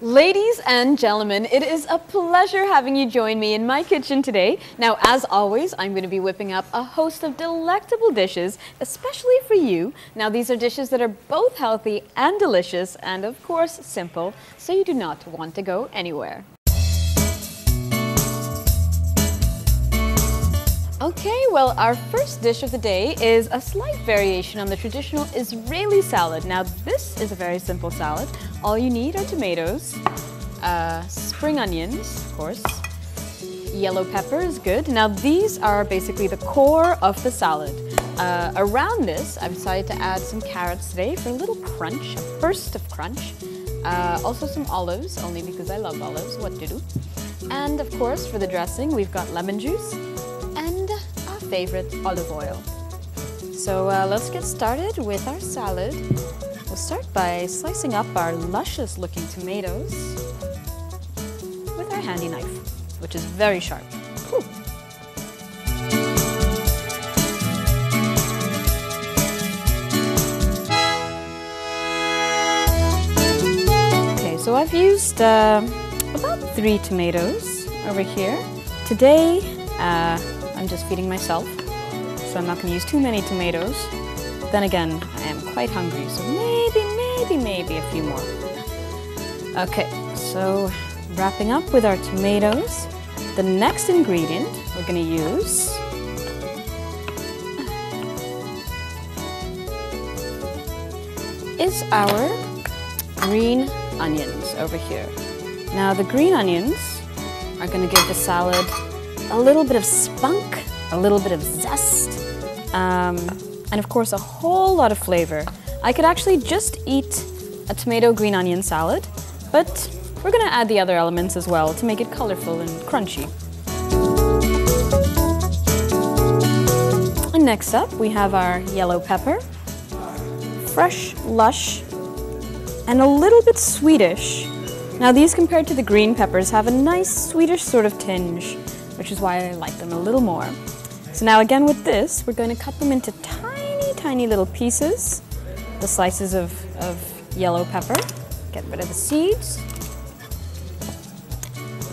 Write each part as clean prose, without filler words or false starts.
Ladies and gentlemen, it is a pleasure having you join me in my kitchen today. Now, as always, I'm going to be whipping up a host of delectable dishes, especially for you. Now, these are dishes that are both healthy and delicious, and of course, simple, so you do not want to go anywhere. Okay, well, our first dish of the day is a slight variation on the traditional Israeli salad. Now, this is a very simple salad. All you need are tomatoes, spring onions, of course, yellow pepper is good. Now, these are basically the core of the salad. Around this, I've decided to add some carrots today for a little crunch, a burst of crunch. Also some olives, only because I love olives, what to do. And of course, for the dressing, we've got lemon juice and our favorite olive oil. So let's get started with our salad. We'll start by slicing up our luscious looking tomatoes with our handy knife, which is very sharp. Ooh. Okay, so I've used about 3 tomatoes over here. Today, I'm just feeding myself, so I'm not going to use too many tomatoes. Then again, I am quite hungry, so maybe a few more. Okay, so wrapping up with our tomatoes, the next ingredient we're going to use is our green onions over here. Now, the green onions are going to give the salad a little bit of spunk, a little bit of zest, and of course a whole lot of flavor. I could actually just eat a tomato green onion salad, but we're going to add the other elements as well to make it colorful and crunchy. And next up we have our yellow pepper, fresh, lush, and a little bit sweetish. Now, these compared to the green peppers have a nice sweetish sort of tinge, which is why I like them a little more. So now again with this, we're going to cut them into tiny little pieces, the slices of yellow pepper, get rid of the seeds,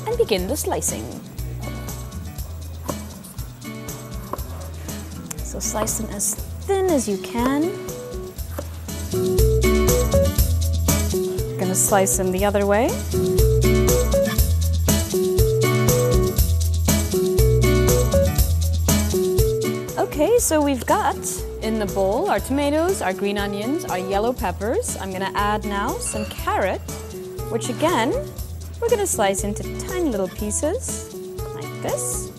and begin the slicing. So slice them as thin as you can. Gonna slice them the other way. Okay, so we've got in the bowl our tomatoes, our green onions, our yellow peppers. I'm gonna add now some carrot, which again, we're gonna slice into tiny little pieces, like this.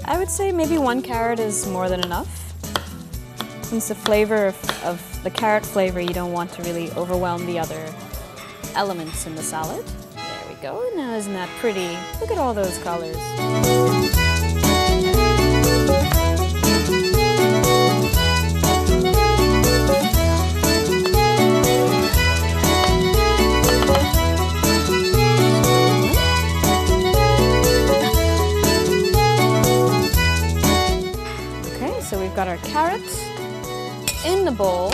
I would say maybe 1 carrot is more than enough. Since the flavor of the carrot flavor, you don't want to really overwhelm the other elements in the salad. There we go, now isn't that pretty? Look at all those colors. So we've got our carrots in the bowl.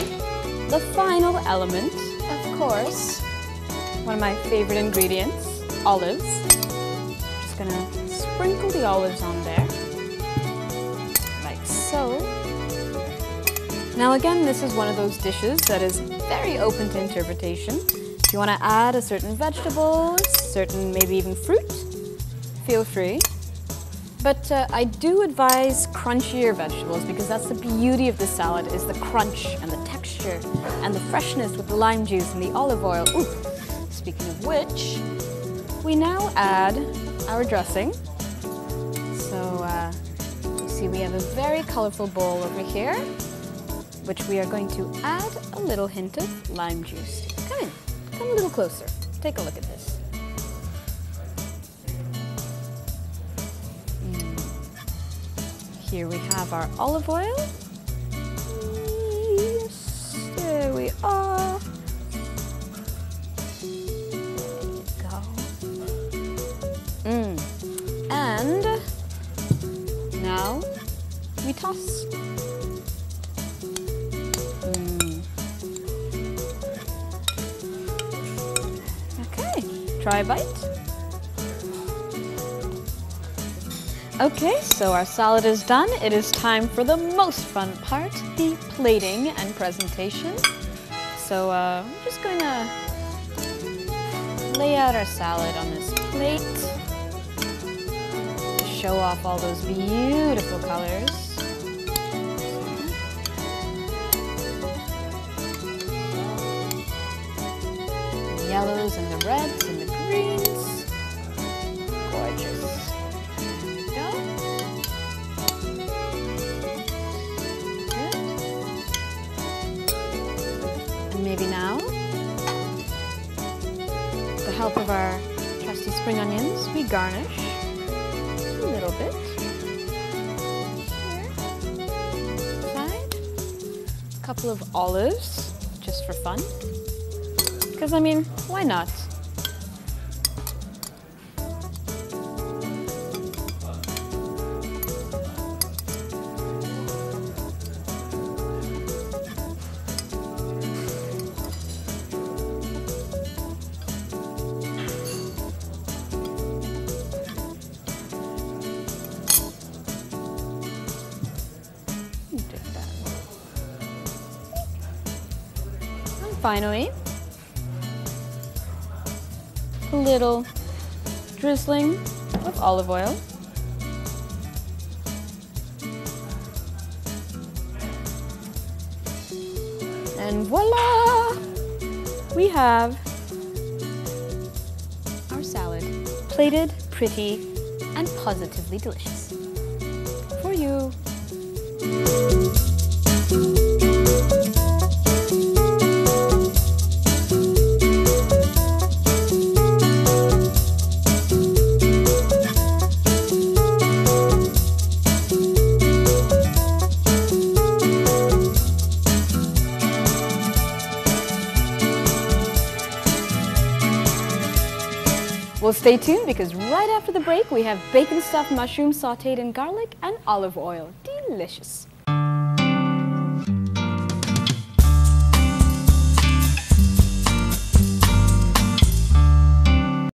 The final element, of course, one of my favorite ingredients, olives. Just gonna sprinkle the olives on there, like so. Now again, this is one of those dishes that is very open to interpretation. If you want to add a certain vegetable, certain maybe even fruit, feel free. But I do advise crunchier vegetables because that's the beauty of this salad, is the crunch and the texture and the freshness with the lime juice and the olive oil. Ooh. Speaking of which, we now add our dressing. So you see we have a very colorful bowl over here, which we are going to add a little hint of lime juice. Come in, come a little closer, take a look at this. Here we have our olive oil. Yes, there we are. There you go. And now we toss. try a bite. Okay, so our salad is done. It is time for the most fun part, the plating and presentation. So I'm just going to lay out our salad on this plate to show off all those beautiful colors. The yellows and the reds and the greens. Gorgeous. Maybe now, with the help of our trusty spring onions, we garnish a little bit. Here, side, a couple of olives, just for fun. Because I mean, why not? Finally, a little drizzling of olive oil. And voila! We have our salad, plated, pretty, and positively delicious. For you. Well, stay tuned because right after the break we have bacon stuffed mushrooms sauteed in garlic and olive oil. Delicious.